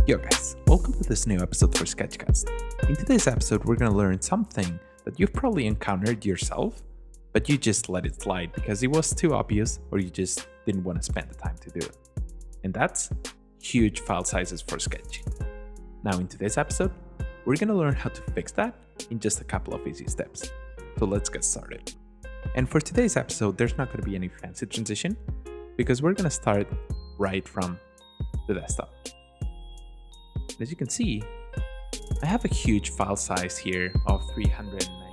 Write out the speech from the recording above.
Yo guys, welcome to this new episode for Sketchcast. In today's episode, we're going to learn something that you've probably encountered yourself, but you just let it slide because it was too obvious or you just didn't want to spend the time to do it. And that's huge file sizes for sketching. Now in today's episode, we're going to learn how to fix that in just a couple of easy steps. So let's get started. And for today's episode, there's not going to be any fancy transition because we're going to start right from the desktop. As you can see, I have a huge file size here of 390